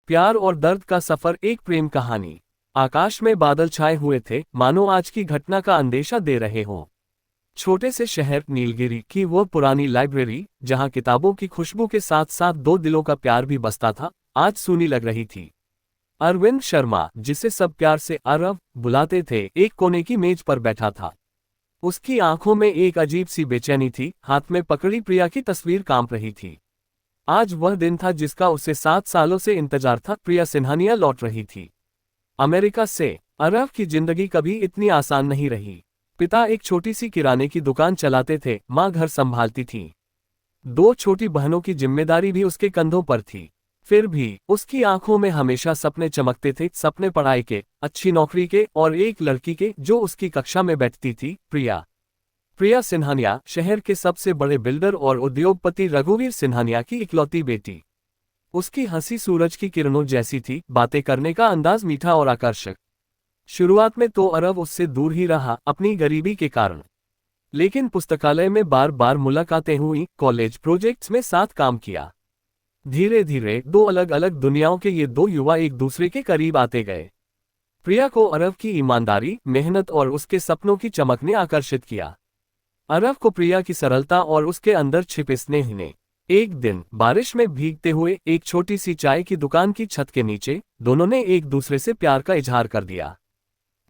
प्यार और दर्द का सफर, एक प्रेम कहानी। आकाश में बादल छाए हुए थे, मानो आज की घटना का अंदेशा दे रहे हों। छोटे से शहर नीलगिरी की वो पुरानी लाइब्रेरी, जहां किताबों की खुशबू के साथ साथ दो दिलों का प्यार भी बसता था, आज सूनी लग रही थी। अरविंद शर्मा, जिसे सब प्यार से अरव बुलाते थे, एक कोने की मेज पर बैठा था। उसकी आंखों में एक अजीब सी बेचैनी थी, हाथ में पकड़ी प्रिया की तस्वीर कांप रही थी। आज वह दिन था जिसका उसे 7 सालों से इंतजार था। प्रिया सिन्हानिया लौट रही थी अमेरिका से। अरव की जिंदगी कभी इतनी आसान नहीं रही। पिता एक छोटी सी किराने की दुकान चलाते थे, माँ घर संभालती थी। दो छोटी बहनों की जिम्मेदारी भी उसके कंधों पर थी। फिर भी उसकी आंखों में हमेशा सपने चमकते थे, सपने पढ़ाई के, अच्छी नौकरी के और एक लड़की के जो उसकी कक्षा में बैठती थी, प्रिया। प्रिया सिन्हानिया शहर के सबसे बड़े बिल्डर और उद्योगपति रघुवीर सिन्हानिया की इकलौती बेटी। उसकी हंसी सूरज की किरणों जैसी थी, बातें करने का अंदाज मीठा और आकर्षक। शुरुआत में तो अरव उससे दूर ही रहा, अपनी गरीबी के कारण। लेकिन पुस्तकालय में बार बार मुलाकातें हुई, कॉलेज प्रोजेक्ट्स में साथ काम किया। धीरे धीरे दो अलग अलग दुनियाओं के ये दो युवा एक दूसरे के करीब आते गए। प्रिया को अरव की ईमानदारी, मेहनत और उसके सपनों की चमक ने आकर्षित किया। अरव को प्रिया की सरलता और उसके अंदर छिपे स्नेह ने। एक दिन बारिश में भीगते हुए एक छोटी सी चाय की दुकान की छत के नीचे दोनों ने एक दूसरे से प्यार का इजहार कर दिया।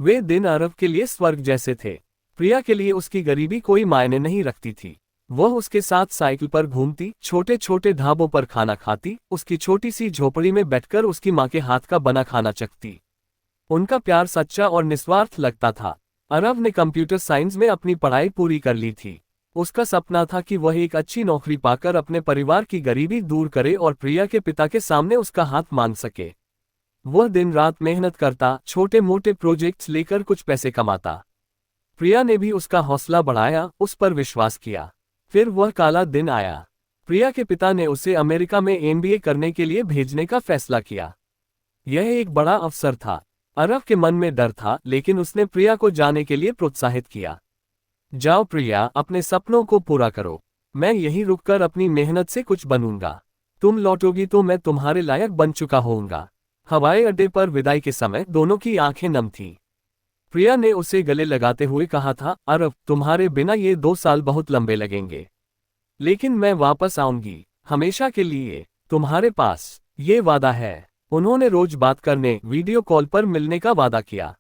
वे दिन अरव के लिए स्वर्ग जैसे थे। प्रिया के लिए उसकी गरीबी कोई मायने नहीं रखती थी। वह उसके साथ साइकिल पर घूमती, छोटे छोटे ढाबों पर खाना खाती, उसकी छोटी सी झोपड़ी में बैठकर उसकी माँ के हाथ का बना खाना चखती। उनका प्यार सच्चा और निस्वार्थ लगता था। अरव ने कंप्यूटर साइंस में अपनी पढ़ाई पूरी कर ली थी। उसका सपना था कि वह एक अच्छी नौकरी पाकर अपने परिवार की गरीबी दूर करे और प्रिया के पिता के सामने उसका हाथ मांग सके। वह दिन रात मेहनत करता, छोटे मोटे प्रोजेक्ट्स लेकर कुछ पैसे कमाता। प्रिया ने भी उसका हौसला बढ़ाया, उस पर विश्वास किया। फिर वह काला दिन आया। प्रिया के पिता ने उसे अमेरिका में MBA करने के लिए भेजने का फैसला किया। यह एक बड़ा अवसर था। अरव के मन में डर था, लेकिन उसने प्रिया को जाने के लिए प्रोत्साहित किया। जाओ प्रिया, अपने सपनों को पूरा करो। मैं यहीं रुककर अपनी मेहनत से कुछ बनूंगा। तुम लौटोगी तो मैं तुम्हारे लायक बन चुका होऊंगा। हवाई अड्डे पर विदाई के समय दोनों की आंखें नम थीं। प्रिया ने उसे गले लगाते हुए कहा था, अरव, तुम्हारे बिना ये 2 साल बहुत लंबे लगेंगे। लेकिन मैं वापस आऊंगी, हमेशा के लिए, तुम्हारे पास, ये वादा है। उन्होंने रोज बात करने, वीडियो कॉल पर मिलने का वादा किया।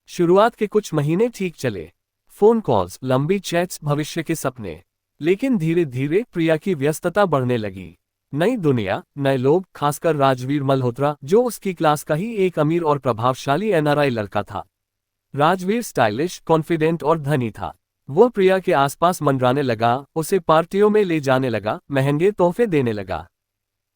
शुरुआत के कुछ महीने ठीक चले। फोन कॉल्स, लंबी चैट्स, भविष्य के सपने। लेकिन धीरे धीरे प्रिया की व्यस्तता बढ़ने लगी। नई दुनिया, नए लोग, खासकर राजवीर मल्होत्रा, जो उसकी क्लास का ही एक अमीर और प्रभावशाली NRI लड़का था। राजवीर स्टाइलिश, कॉन्फिडेंट और धनी था। वो प्रिया के आसपास मंडराने लगा, उसे पार्टियों में ले जाने लगा, महंगे तोहफे देने लगा।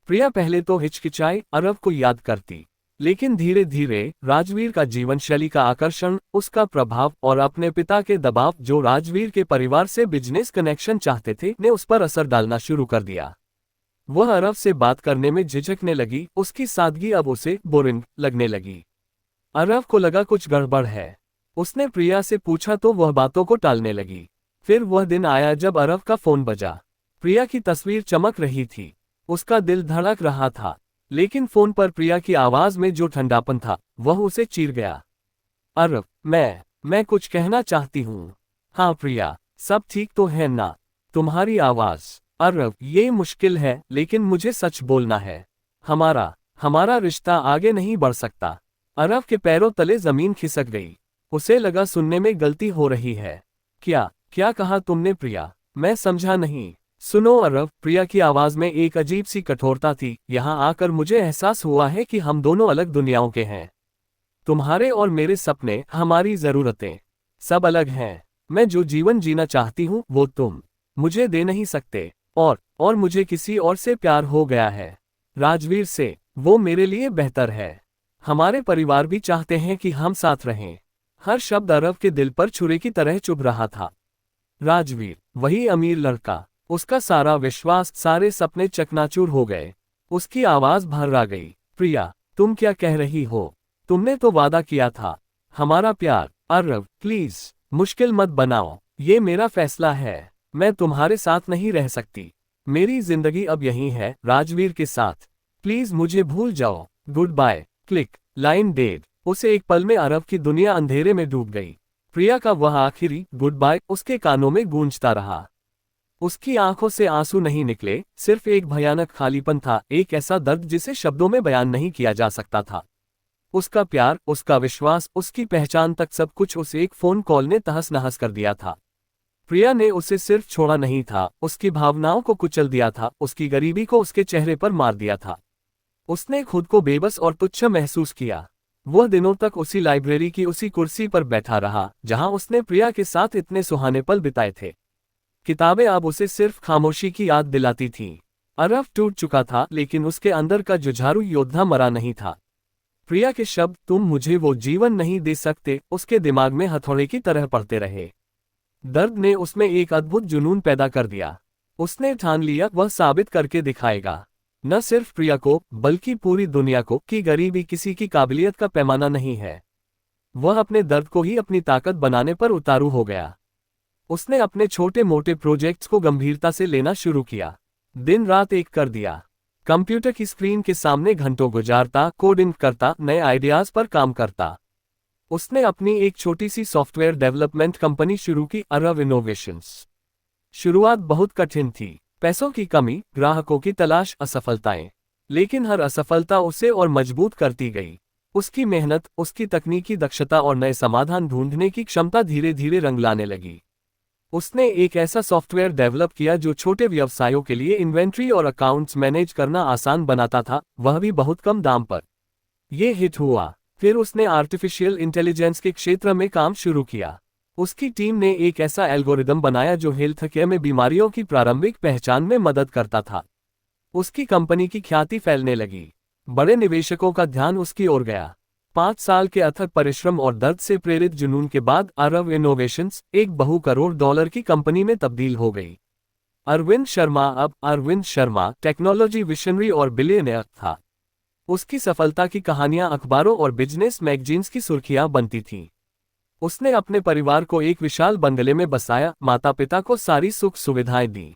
प्रिया पहले तो हिचकिचाई, अरव को याद करती। लेकिन धीरे धीरे राजवीर का जीवन शैली का आकर्षण, उसका प्रभाव और अपने पिता के दबाव, जो राजवीर के परिवार से बिजनेस कनेक्शन चाहते थे, ने उस पर असर डालना शुरू कर दिया। वह अरव से बात करने में झिझकने लगी, उसकी सादगी अब उसे बोरिंग लगने लगी। अरव को लगा कुछ गड़बड़ है। उसने प्रिया से पूछा तो वह बातों को टालने लगी। फिर वह दिन आया जब अरव का फोन बजा। प्रिया की तस्वीर चमक रही थी। उसका दिल धड़क रहा था। लेकिन फोन पर प्रिया की आवाज में जो ठंडापन था, वह उसे चीर गया। अरव, मैं कुछ कहना चाहती हूँ। हाँ प्रिया, सब ठीक तो है ना? तुम्हारी आवाज। अरव, ये मुश्किल है, लेकिन मुझे सच बोलना है। हमारा रिश्ता आगे नहीं बढ़ सकता। अरव के पैरों तले जमीन खिसक गई। उसे लगा सुनने में गलती हो रही है। क्या कहा तुमने प्रिया? मैं समझा नहीं। सुनो अरव, प्रिया की आवाज में एक अजीब सी कठोरता थी। यहाँ आकर मुझे एहसास हुआ है कि हम दोनों अलग दुनियाओं के हैं। तुम्हारे और मेरे सपने, हमारी जरूरतें, सब अलग हैं। मैं जो जीवन जीना चाहती हूँ, वो तुम मुझे दे नहीं सकते। और मुझे किसी और से प्यार हो गया है, राजवीर से। वो मेरे लिए बेहतर है। हमारे परिवार भी चाहते हैं कि हम साथ रहें। हर शब्द अरव के दिल पर छुरे की तरह चुभ रहा था। राजवीर, वही अमीर लड़का, उसका सारा विश्वास, सारे सपने चकनाचूर हो गए। उसकी आवाज भर्रा गई। प्रिया, तुम क्या कह रही हो? तुमने तो वादा किया था, हमारा प्यार। अरव, प्लीज, मुश्किल मत बनाओ। ये मेरा फैसला है। मैं तुम्हारे साथ नहीं रह सकती। मेरी जिंदगी अब यहीं है, राजवीर के साथ। प्लीज मुझे भूल जाओ। Good bye, click, line dead. उसे एक पल में अरब की दुनिया अंधेरे में डूब गई। प्रिया का वह आखिरी गुड बाय उसके कानों में गूंजता रहा। उसकी आंखों से आंसू नहीं निकले, सिर्फ एक भयानक खालीपन था, एक ऐसा दर्द जिसे शब्दों में बयान नहीं किया जा सकता था। उसका प्यार, उसका विश्वास, उसकी पहचान तक सब कुछ उस एक फोन कॉल ने तहस नहस कर दिया था। प्रिया ने उसे सिर्फ छोड़ा नहीं था, उसकी भावनाओं को कुचल दिया था, उसकी गरीबी को उसके चेहरे पर मार दिया था। उसने खुद को बेबस और तुच्छ महसूस किया। वह दिनों तक उसी लाइब्रेरी की उसी कुर्सी पर बैठा रहा जहां उसने प्रिया के साथ इतने सुहाने पल बिताए थे। किताबें अब उसे सिर्फ खामोशी की याद दिलाती थीं। अरब टूट चुका था, लेकिन उसके अंदर का जुझारू योद्धा मरा नहीं था। प्रिया के शब्द, तुम मुझे वो जीवन नहीं दे सकते, उसके दिमाग में हथौड़े की तरह पड़ते रहे। दर्द ने उसमें एक अद्भुत जुनून पैदा कर दिया। उसने ठान लिया वह साबित करके दिखाएगा, न सिर्फ प्रिया को बल्कि पूरी दुनिया को, कि गरीबी किसी की काबिलियत का पैमाना नहीं है। वह अपने दर्द को ही अपनी ताकत बनाने पर उतारू हो गया। उसने अपने छोटे मोटे प्रोजेक्ट्स को गंभीरता से लेना शुरू किया। दिन रात एक कर दिया। कंप्यूटर की स्क्रीन के सामने घंटों गुजारता, कोडिंग करता, नए आइडियाज पर काम करता। उसने अपनी एक छोटी सी सॉफ्टवेयर डेवलपमेंट कंपनी शुरू की, अरब इनोवेशंस। शुरुआत बहुत कठिन थी, पैसों की कमी, ग्राहकों की तलाश, असफलताएं। लेकिन हर असफलता उसे और मजबूत करती गई। उसकी मेहनत, उसकी तकनीकी दक्षता और नए समाधान ढूंढने की क्षमता धीरे धीरे रंग लाने लगी। उसने एक ऐसा सॉफ्टवेयर डेवलप किया जो छोटे व्यवसायों के लिए इन्वेंट्री और अकाउंट्स मैनेज करना आसान बनाता था, वह भी बहुत कम दाम पर। यह हिट हुआ। फिर उसने आर्टिफिशियल इंटेलिजेंस के क्षेत्र में काम शुरू किया। उसकी टीम ने एक ऐसा एल्गोरिदम बनाया जो हेल्थ केयर में बीमारियों की प्रारंभिक पहचान में मदद करता था। उसकी कंपनी की ख्याति फैलने लगी। बड़े निवेशकों का ध्यान उसकी ओर गया। 5 साल के अथक परिश्रम और दर्द से प्रेरित जुनून के बाद अरब इनोवेशंस एक बहु-करोड़ डॉलर की कंपनी में तब्दील हो गई। अरविंद शर्मा अब अरविंद शर्मा टेक्नोलॉजी विशनरी और बिलियनियर था। उसकी सफलता की कहानियां अखबारों और बिजनेस मैगजीन्स की सुर्खियां बनती थीं। उसने अपने परिवार को एक विशाल बंगले में बसाया, माता पिता को सारी सुख सुविधाएं दी।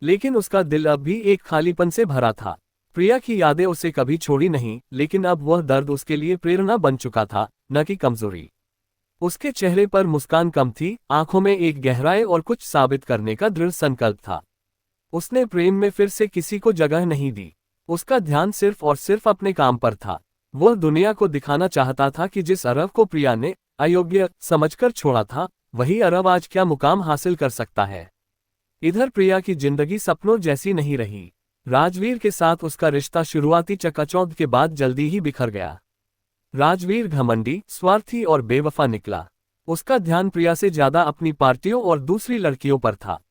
लेकिन उसका दिल अब भी एक खालीपन से भरा था। प्रिया की यादें उसे कभी छोड़ी नहीं, लेकिन अब वह दर्द उसके लिए प्रेरणा बन चुका था, न कि कमजोरी। उसके चेहरे पर मुस्कान कम थी, आंखों में एक गहराई और कुछ साबित करने का दृढ़ संकल्प था। उसने प्रेम में फिर से किसी को जगह नहीं दी। उसका ध्यान सिर्फ और सिर्फ अपने काम पर था। वह दुनिया को दिखाना चाहता था कि जिस अरब को प्रिया ने अयोग्य समझकर छोड़ा था, वही अरब आज क्या मुकाम हासिल कर सकता है। इधर प्रिया की जिंदगी सपनों जैसी नहीं रही। राजवीर के साथ उसका रिश्ता शुरुआती चकाचौंध के बाद जल्दी ही बिखर गया। राजवीर घमंडी, स्वार्थी और बेवफा निकला। उसका ध्यान प्रिया से ज्यादा अपनी पार्टियों और दूसरी लड़कियों पर था।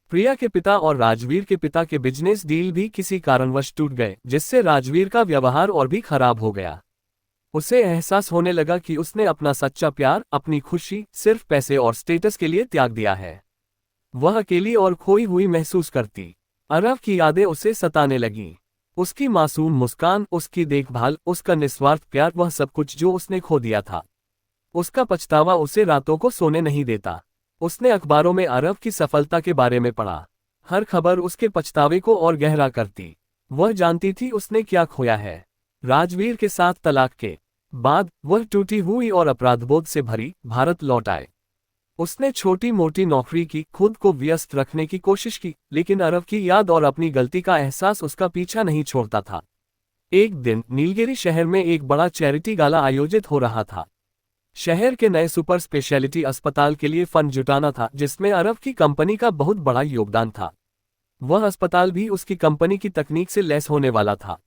प्रिया के पिता और राजवीर के पिता के बिजनेस डील भी किसी कारणवश टूट गए, जिससे राजवीर का व्यवहार और भी खराब हो गया। उसे एहसास होने लगा कि उसने अपना सच्चा प्यार, अपनी खुशी सिर्फ पैसे और स्टेटस के लिए त्याग दिया है। वह अकेली और खोई हुई महसूस करती। अरब की यादें उसे सताने लगीं। उसकी मासूम मुस्कान, उसकी देखभाल, उसका निस्वार्थ प्यार, वह सब कुछ जो उसने खो दिया था। उसका पछतावा उसे रातों को सोने नहीं देता। उसने अखबारों में अरब की सफलता के बारे में पढ़ा। हर खबर उसके पछतावे को और गहरा करती। वह जानती थी उसने क्या खोया है। राजवीर के साथ तलाक के बाद वह टूटी हुई और अपराधबोध से भरी भारत लौट आए। उसने छोटी मोटी नौकरी की, खुद को व्यस्त रखने की कोशिश की, लेकिन अरब की याद और अपनी गलती का एहसास उसका पीछा नहीं छोड़ता था। एक दिन नीलगिरी शहर में एक बड़ा चैरिटी गाला आयोजित हो रहा था। शहर के नए सुपर स्पेशलिटी अस्पताल के लिए फंड जुटाना था, जिसमें अरब की कंपनी का बहुत बड़ा योगदान था। वह अस्पताल भी उसकी कंपनी की तकनीक से लैस होने वाला था।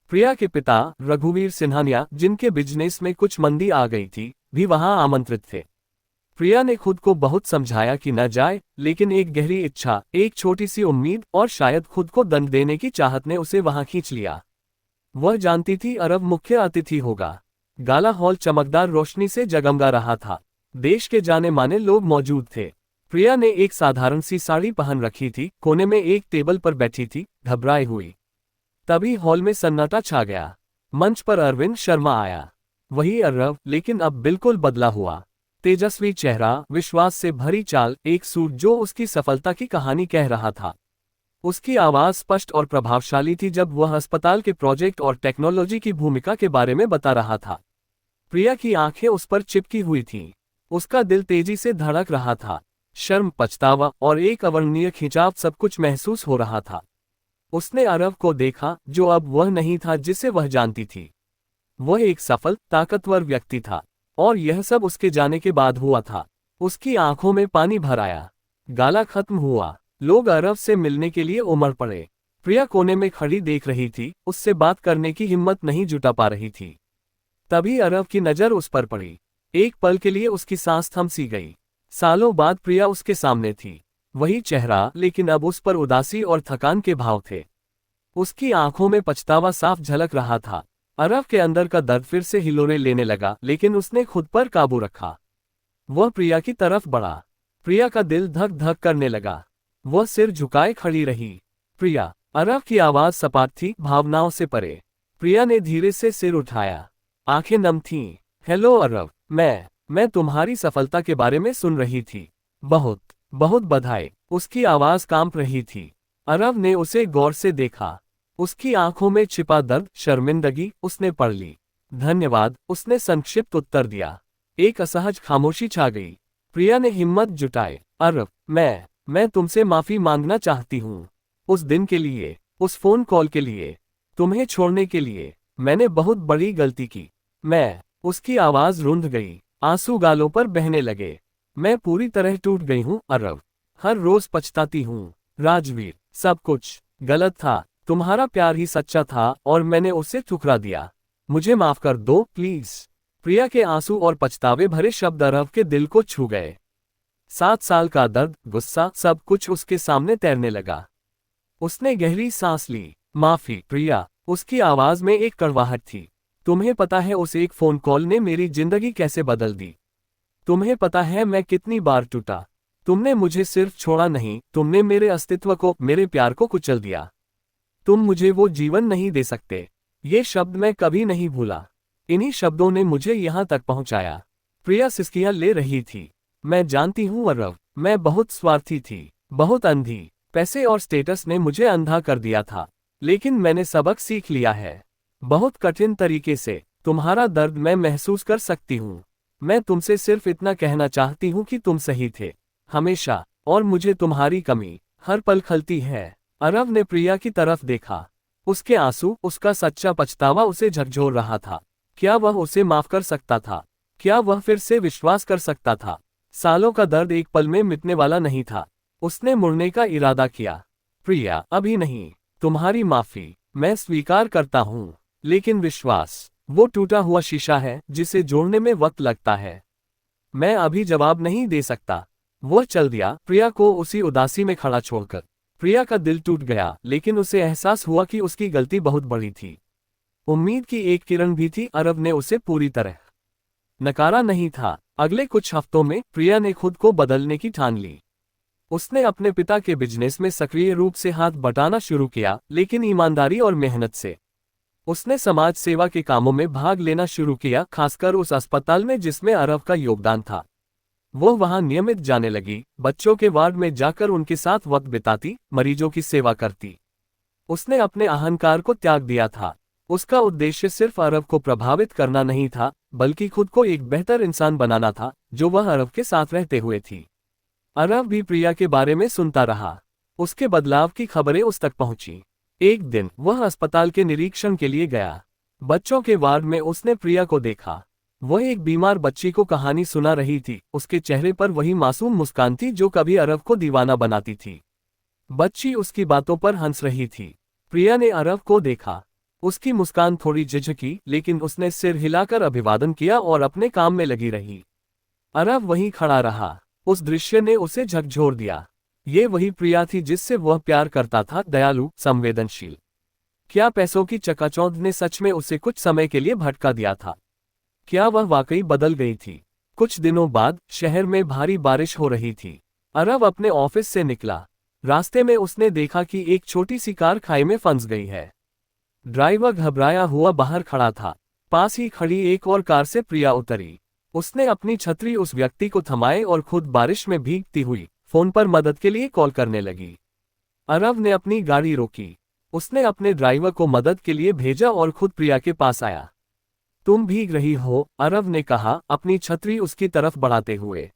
प्रिया के पिता रघुवीर सिन्हानिया, जिनके बिजनेस में कुछ मंदी आ गई थी, भी वहां आमंत्रित थे। प्रिया ने खुद को बहुत समझाया कि न जाए, लेकिन एक गहरी इच्छा, एक छोटी सी उम्मीद और शायद खुद को दंड देने की चाहत ने उसे वहां खींच लिया। वह जानती थी अरब मुख्य अतिथि होगा। गाला हॉल चमकदार रोशनी से जगमगा रहा था। देश के जाने माने लोग मौजूद थे। प्रिया ने एक साधारण सी साड़ी पहन रखी थी, कोने में एक टेबल पर बैठी थी, घबराई हुई। तभी हॉल में सन्नाटा छा गया। मंच पर अरविंद शर्मा आया। वही अरब, लेकिन अब बिल्कुल बदला हुआ। तेजस्वी चेहरा, विश्वास से भरी चाल, एक सूट जो उसकी सफलता की कहानी कह रहा था। उसकी आवाज़ स्पष्ट और प्रभावशाली थी जब वह अस्पताल के प्रोजेक्ट और टेक्नोलॉजी की भूमिका के बारे में बता रहा था। प्रिया की आंखें उस पर चिपकी हुई थीं। उसका दिल तेजी से धड़क रहा था। शर्म, पछतावा और एक अवर्णनीय खिंचाव सब कुछ महसूस हो रहा था। उसने अरव को देखा, जो अब वह नहीं था जिसे वह जानती थी। वह एक सफल, ताकतवर व्यक्ति था, और यह सब उसके जाने के बाद हुआ था। उसकी आंखों में पानी भर आया। गाला खत्म हुआ। लोग अरव से मिलने के लिए उमड़ पड़े। प्रिया कोने में खड़ी देख रही थी, उससे बात करने की हिम्मत नहीं जुटा पा रही थी। तभी अरव की नजर उस पर पड़ी। एक पल के लिए उसकी सांस थम सी गई। सालों बाद प्रिया उसके सामने थी। वही चेहरा, लेकिन अब उस पर उदासी और थकान के भाव थे। उसकी आंखों में पछतावा साफ झलक रहा था। अरव के अंदर का दर्द फिर से हिलोरे लेने लगा, लेकिन उसने खुद पर काबू रखा। वह प्रिया की तरफ बढ़ा। प्रिया का दिल धक धक करने लगा। वह सिर झुकाए खड़ी रही। प्रिया। अरव की आवाज सपाट थी, भावनाओं से परे। प्रिया ने धीरे से सिर उठाया। आंखें नम थीं। हेलो अरव, मैं तुम्हारी सफलता के बारे में सुन रही थी। बहुत बहुत बधाई। उसकी आवाज कांप रही थी। अरव ने उसे गौर से देखा। उसकी आंखों में छिपा दर्द, शर्मिंदगी उसने पढ़ ली। धन्यवाद, उसने संक्षिप्त उत्तर दिया। एक असहज खामोशी छा गई। प्रिया ने हिम्मत जुटाए। अरव, मैं तुमसे माफी मांगना चाहती हूँ। उस दिन के लिए, उस फोन कॉल के लिए, तुम्हें छोड़ने के लिए। मैंने बहुत बड़ी गलती की। उसकी आवाज रुंध गई। आंसू गालों पर बहने लगे। मैं पूरी तरह टूट गई हूँ अरव। हर रोज पछताती हूँ। राजवीर, सब कुछ गलत था। तुम्हारा प्यार ही सच्चा था और मैंने उसे ठुकरा दिया। मुझे माफ कर दो प्लीज। प्रिया के आंसू और पछतावे भरे शब्द अरव के दिल को छू गए। 7 साल का दर्द, गुस्सा, सब कुछ उसके सामने तैरने लगा। उसने गहरी सांस ली। माफी प्रिया। उसकी आवाज में एक कड़वाहट थी। तुम्हें पता है उस एक फोन कॉल ने मेरी जिंदगी कैसे बदल दी। तुम्हें पता है मैं कितनी बार टूटा। तुमने मुझे सिर्फ छोड़ा नहीं, तुमने मेरे अस्तित्व को, मेरे प्यार को कुचल दिया। तुम मुझे वो जीवन नहीं दे सकते। ये शब्द मैं कभी नहीं भूला। इन्हीं शब्दों ने मुझे यहाँ तक पहुँचाया। प्रिया सिसकियां ले रही थी। मैं जानती हूँ अरव, मैं बहुत स्वार्थी थी, बहुत अंधी। पैसे और स्टेटस ने मुझे अंधा कर दिया था। लेकिन मैंने सबक सीख लिया है। बहुत कठिन तरीके से। तुम्हारा दर्द मैं महसूस कर सकती हूँ। मैं तुमसे सिर्फ इतना कहना चाहती हूँ कि तुम सही थे, हमेशा, और मुझे तुम्हारी कमी हर पल खलती है। अरव ने प्रिया की तरफ देखा। उसके आंसू, उसका सच्चा पछतावा उसे झकझोर रहा था। क्या वह उसे माफ कर सकता था? क्या वह फिर से विश्वास कर सकता था? सालों का दर्द एक पल में मिटने वाला नहीं था। उसने मुड़ने का इरादा किया। प्रिया, अभी नहीं। तुम्हारी माफी मैं स्वीकार करता हूँ, लेकिन विश्वास, वो टूटा हुआ शीशा है जिसे जोड़ने में वक्त लगता है। मैं अभी जवाब नहीं दे सकता। वह चल दिया, प्रिया को उसी उदासी में खड़ा छोड़कर। प्रिया का दिल टूट गया, लेकिन उसे एहसास हुआ कि उसकी गलती बहुत बड़ी थी। उम्मीद की एक किरण भी थी। अरव ने उसे पूरी तरह नकारा नहीं था। अगले कुछ हफ्तों में प्रिया ने खुद को बदलने की ठान ली। उसने अपने पिता के बिजनेस में सक्रिय रूप से हाथ बटाना शुरू किया, लेकिन ईमानदारी और मेहनत से। उसने समाज सेवा के कामों में भाग लेना शुरू किया, खासकर उस अस्पताल में जिसमें अरव का योगदान था। वो वहां नियमित जाने लगी, बच्चों के वार्ड में जाकर उनके साथ वक्त बिताती, मरीजों की सेवा करती। उसने अपने अहंकार को त्याग दिया था। उसका उद्देश्य सिर्फ अरव को प्रभावित करना नहीं था, बल्कि खुद को एक बेहतर इंसान बनाना था, जो वह अरव के साथ रहते हुए थी। अरव भी प्रिया के बारे में सुनता रहा। उसके बदलाव की खबरें उस तक पहुंची। एक दिन वह अस्पताल के निरीक्षण के लिए गया। बच्चों के वार्ड में उसने प्रिया को देखा। वह एक बीमार बच्ची को कहानी सुना रही थी। उसके चेहरे पर वही मासूम मुस्कान थी जो कभी अरव को दीवाना बनाती थी। बच्ची उसकी बातों पर हंस रही थी। प्रिया ने अरव को देखा। उसकी मुस्कान थोड़ी झिझकी, लेकिन उसने सिर हिलाकर अभिवादन किया और अपने काम में लगी रही। अरव वहीं खड़ा रहा। उस दृश्य ने उसे झकझोर दिया। ये वही प्रिया थी जिससे वह प्यार करता था, दयालु, संवेदनशील। क्या पैसों की चकाचौंध ने सच में उसे कुछ समय के लिए भटका दिया था? क्या वह वाकई बदल गई थी? कुछ दिनों बाद शहर में भारी बारिश हो रही थी। अरव अपने ऑफिस से निकला। रास्ते में उसने देखा कि एक छोटी सी कार खाई में फंस गई है। ड्राइवर घबराया हुआ बाहर खड़ा था। पास ही खड़ी एक और कार से प्रिया उतरी। उसने अपनी छतरी उस व्यक्ति को थमाए और खुद बारिश में भीगती हुई फोन पर मदद के लिए कॉल करने लगी। अरव ने अपनी गाड़ी रोकी। उसने अपने ड्राइवर को मदद के लिए भेजा और खुद प्रिया के पास आया। तुम भीग रही हो, अरव ने कहा, अपनी छतरी उसकी तरफ बढ़ाते हुए।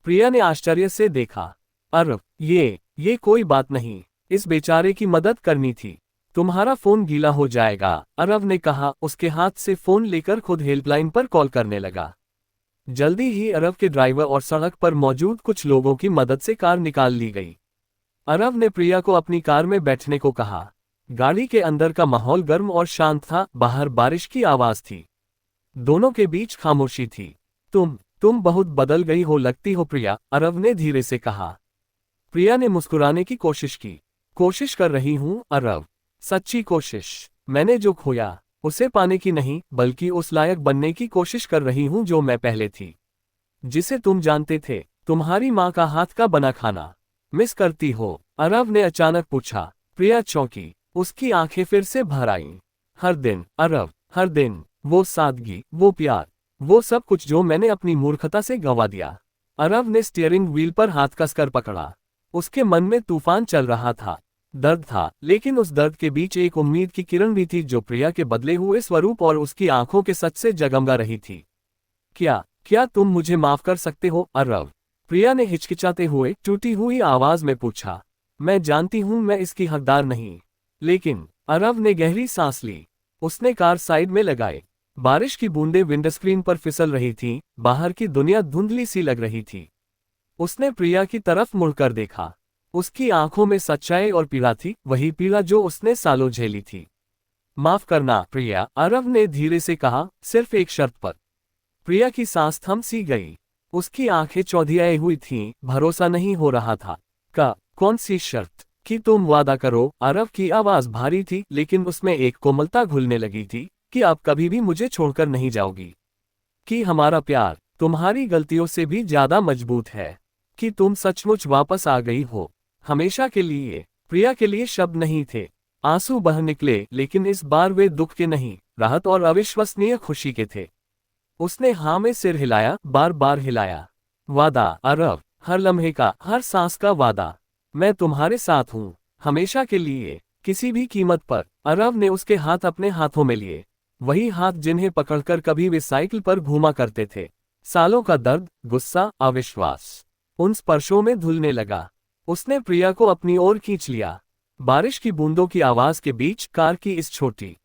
प्रिया ने आश्चर्य से देखा। अरव, ये कोई बात नहीं, इस बेचारे की मदद करनी थी। तुम्हारा फोन गीला हो जाएगा, अरव ने कहा, उसके हाथ से फोन लेकर खुद हेल्पलाइन पर कॉल करने लगा। जल्दी ही अरव के ड्राइवर और सड़क पर मौजूद कुछ लोगों की मदद से कार निकाल ली गई। अरव ने प्रिया को अपनी कार में बैठने को कहा। गाड़ी के अंदर का माहौल गर्म और शांत था, बाहर बारिश की आवाज थी। दोनों के बीच खामोशी थी। तुम बहुत बदल गई हो लगती हो प्रिया, अरव ने धीरे से कहा। प्रिया ने मुस्कुराने की कोशिश की। कोशिश कर रही हूं अरव, सच्ची कोशिश। मैंने जो खोया उसे पाने की नहीं, बल्कि उस लायक बनने की कोशिश कर रही हूं जो मैं पहले थी, जिसे तुम जानते थे। तुम्हारी माँ का हाथ का बना खाना मिस करती हो? अरव ने अचानक पूछा। प्रिया चौंकी। उसकी आंखें फिर से भर आईं। हर दिन अरव, हर दिन। वो सादगी, वो प्यार, वो सब कुछ जो मैंने अपनी मूर्खता से गंवा दिया। अरव ने स्टीयरिंग व्हील पर हाथ कसकर पकड़ा। उसके मन में तूफान चल रहा था। दर्द था, लेकिन उस दर्द के बीच एक उम्मीद की किरण भी थी जो प्रिया के बदले हुए स्वरूप और उसकी आंखों के सच से जगमगा रही थी। क्या तुम मुझे माफ कर सकते हो अरव? प्रिया ने हिचकिचाते हुए टूटी हुई आवाज में पूछा। मैं जानती हूं मैं इसकी हकदार नहीं, लेकिन अरव ने गहरी सांस ली। उसने कार साइड में लगाई। बारिश की बूंदें विंडस्क्रीन पर फिसल रही थीं, बाहर की दुनिया धुंधली सी लग रही थी। उसने प्रिया की तरफ मुड़कर देखा। उसकी आंखों में सच्चाई और पीड़ा थी, वही पीड़ा जो उसने सालों झेली थी। माफ करना प्रिया, अरव ने धीरे से कहा, सिर्फ एक शर्त पर। प्रिया की सांस थम सी गई। उसकी आंखें चौधियाई हुई थीं, भरोसा नहीं हो रहा था। कौन सी शर्त? कि तुम वादा करो। अरव की आवाज भारी थी, लेकिन उसमें एक कोमलता घुलने लगी थी, कि आप कभी भी मुझे छोड़कर नहीं जाओगी। कि हमारा प्यार तुम्हारी गलतियों से भी ज्यादा मजबूत है। कि तुम सचमुच वापस आ गई हो, हमेशा के लिए। प्रिया के लिए शब्द नहीं थे। आंसू बह निकले, लेकिन इस बार वे दुख के नहीं, राहत और अविश्वसनीय खुशी के थे। उसने हाँ में सिर हिलाया, बार बार हिलाया। वादा अरव, हर लम्हे का, हर सांस का वादा। मैं तुम्हारे साथ हूँ, हमेशा के लिए, किसी भी कीमत पर। अरव ने उसके हाथ अपने हाथों में लिए, वही हाथ जिन्हें पकड़कर कभी वे साइकिल पर घूमा करते थे। सालों का दर्द, गुस्सा, अविश्वास उन स्पर्शों में धुलने लगा। उसने प्रिया को अपनी ओर खींच लिया। बारिश की बूंदों की आवाज के बीच कार की इस छोटी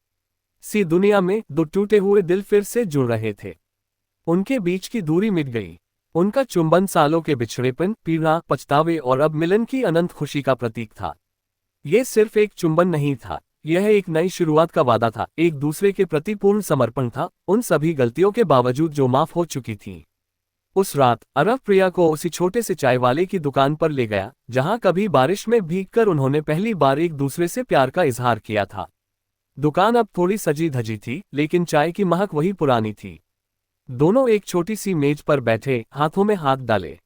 सी दुनिया में दो टूटे हुए दिल फिर से जुड़ रहे थे। उनके बीच की दूरी मिट गई। उनका चुंबन सालों के बिछड़ेपन, पीड़ा, पछतावे और अब मिलन की अनंत खुशी का प्रतीक था। यह सिर्फ एक चुंबन नहीं था, यह एक नई शुरुआत का वादा था, एक दूसरे के प्रति पूर्ण समर्पण था, उन सभी गलतियों के बावजूद जो माफ हो चुकी थीं। उस रात अरव प्रिया को उसी छोटे से चाय वाले की दुकान पर ले गया, जहां कभी बारिश में भीगकर उन्होंने पहली बार एक दूसरे से प्यार का इजहार किया था। दुकान अब थोड़ी सजी धजी थी, लेकिन चाय की महक वही पुरानी थी। दोनों एक छोटी सी मेज पर बैठे, हाथों में हाथ डाले।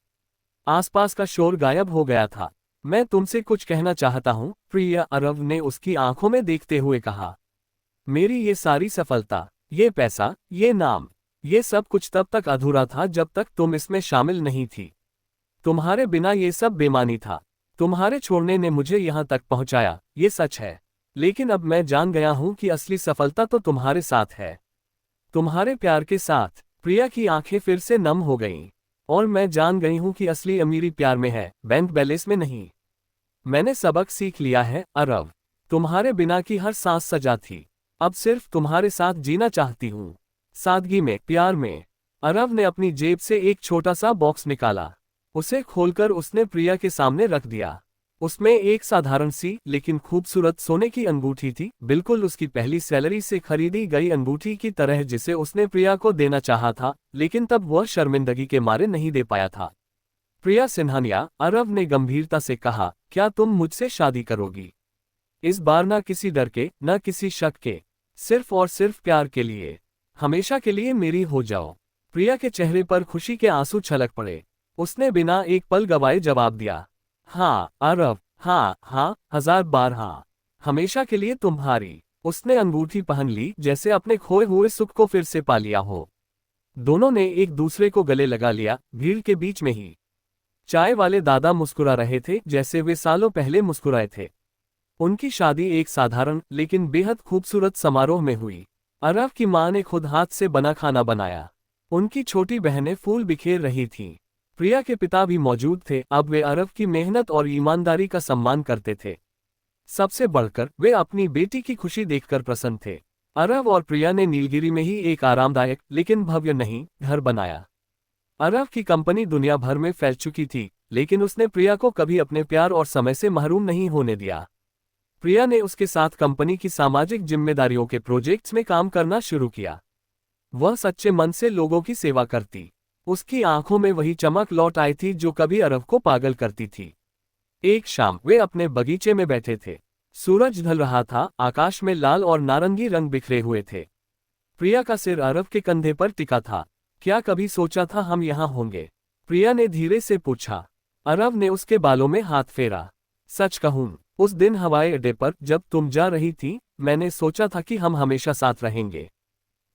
आसपास का शोर गायब हो गया था। मैं तुमसे कुछ कहना चाहता हूं, प्रिया, अरव ने उसकी आंखों में देखते हुए कहा। मेरी ये सारी सफलता, ये पैसा, ये नाम, ये सब कुछ तब तक अधूरा था जब तक तुम इसमें शामिल नहीं थी। तुम्हारे बिना ये सब बेमानी था। तुम्हारे छोड़ने ने मुझे यहां तक पहुंचाया, ये सच है। लेकिन अब मैं जान गया हूं कि असली सफलता तो तुम्हारे साथ है, तुम्हारे प्यार के साथ। प्रिया की आंखें फिर से नम हो गईं। और मैं जान गई हूं कि असली अमीरी प्यार में है, बैंक बैलेंस में नहीं। मैंने सबक सीख लिया है अरव। तुम्हारे बिना की हर सांस सजा थी। अब सिर्फ तुम्हारे साथ जीना चाहती हूं, सादगी में, प्यार में। अरव ने अपनी जेब से एक छोटा सा बॉक्स निकाला। उसे खोलकर उसने प्रिया के सामने रख दिया। उसमें एक साधारण सी लेकिन खूबसूरत सोने की अंगूठी थी, बिल्कुल उसकी पहली सैलरी से खरीदी गई अंगूठी की तरह, जिसे उसने प्रिया को देना चाहा था, लेकिन तब वह शर्मिंदगी के मारे नहीं दे पाया था। प्रिया सिन्हानिया, अरव ने गंभीरता से कहा, क्या तुम मुझसे शादी करोगी? इस बार न किसी डर के, न किसी शक के, सिर्फ और सिर्फ प्यार के लिए। हमेशा के लिए मेरी हो जाओ। प्रिया के चेहरे पर खुशी के आंसू छलक पड़े। उसने बिना एक पल गवाए जवाब दिया, हाँ अरव, हाँ हाँ, 1000 बार हाँ, हमेशा के लिए तुम्हारी। उसने अंगूठी पहन ली, जैसे अपने खोए हुए सुख को फिर से पा लिया हो। दोनों ने एक दूसरे को गले लगा लिया, भीड़ के बीच में ही। चाय वाले दादा मुस्कुरा रहे थे जैसे वे सालों पहले मुस्कुराए थे। उनकी शादी एक साधारण लेकिन बेहद खूबसूरत समारोह में हुई। अरव की मां ने खुद हाथ से बना खाना बनाया। उनकी छोटी बहनें फूल बिखेर रही थीं। प्रिया के पिता भी मौजूद थे। अब वे अरव की मेहनत और ईमानदारी का सम्मान करते थे। सबसे बढ़कर वे अपनी बेटी की खुशी देखकर प्रसन्न थे। अरव और प्रिया ने नीलगिरी में ही एक आरामदायक लेकिन भव्य नहीं घर बनाया। अरव की कंपनी दुनिया भर में फैल चुकी थी, लेकिन उसने प्रिया को कभी अपने प्यार और समय से महरूम नहीं होने दिया। प्रिया ने उसके साथ कंपनी की सामाजिक जिम्मेदारियों के प्रोजेक्ट्स में काम करना शुरू किया। वह सच्चे मन से लोगों की सेवा करती। उसकी आंखों में वही चमक लौट आई थी जो कभी अरव को पागल करती थी। एक शाम वे अपने बगीचे में बैठे थे। सूरज ढल रहा था, आकाश में लाल और नारंगी रंग बिखरे हुए थे। प्रिया का सिर अरव के कंधे पर टिका था। क्या कभी सोचा था हम यहाँ होंगे? प्रिया ने धीरे से पूछा। अरव ने उसके बालों में हाथ फेरा। सच कहूं, उस दिन हवाई अड्डे पर जब तुम जा रही थी, मैंने सोचा था कि हम हमेशा साथ रहेंगे।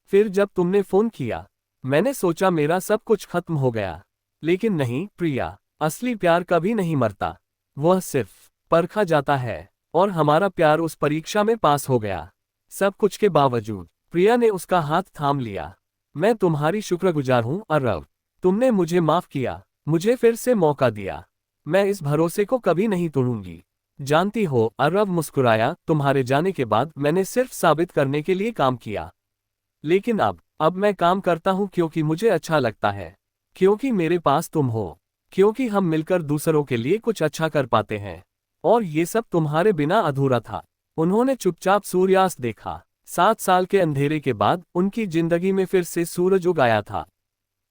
फिर जब तुमने फोन किया, मैंने सोचा मेरा सब कुछ खत्म हो गया। लेकिन नहीं प्रिया, असली प्यार कभी नहीं मरता। वह सिर्फ परखा जाता है, और हमारा प्यार उस परीक्षा में पास हो गया। सब कुछ के बावजूद। प्रिया ने उसका हाथ थाम लिया। मैं तुम्हारी शुक्रगुजार हूं अरव। तुमने मुझे माफ किया, मुझे फिर से मौका दिया। मैं इस भरोसे को कभी नहीं तोड़ूंगी। जानती हो, अरव मुस्कुराया, तुम्हारे जाने के बाद मैंने सिर्फ साबित करने के लिए काम किया। लेकिन अब मैं काम करता हूं क्योंकि मुझे अच्छा लगता है। क्योंकि मेरे पास तुम हो। क्योंकि हम मिलकर दूसरों के लिए कुछ अच्छा कर पाते हैं। और ये सब तुम्हारे बिना अधूरा था। उन्होंने चुपचाप सूर्यास्त देखा। 7 साल के अंधेरे के बाद उनकी जिंदगी में फिर से सूरज उग आया था।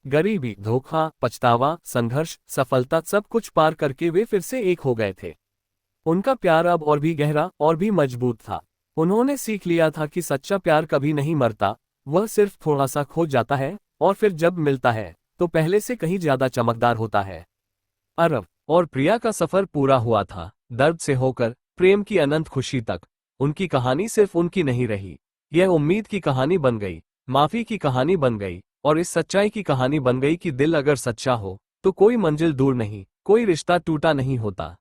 गरीबी, धोखा, पछतावा, संघर्ष, सफलता, सब कुछ पार करके वे फिर से एक हो गए थे। उनका प्यार अब और भी गहरा और भी मजबूत था। उन्होंने सीख लिया था कि सच्चा प्यार कभी नहीं मरता, वह सिर्फ थोड़ा सा खो जाता है, और फिर जब मिलता है तो पहले से कहीं ज्यादा चमकदार होता है। अरव और प्रिया का सफर पूरा हुआ था। दर्द से होकर प्रेम की अनंत खुशी तक। उनकी कहानी सिर्फ उनकी नहीं रही, यह उम्मीद की कहानी बन गई, माफी की कहानी बन गई, और इस सच्चाई की कहानी बन गई कि दिल अगर सच्चा हो तो कोई मंजिल दूर नहीं, कोई रिश्ता टूटा नहीं होता।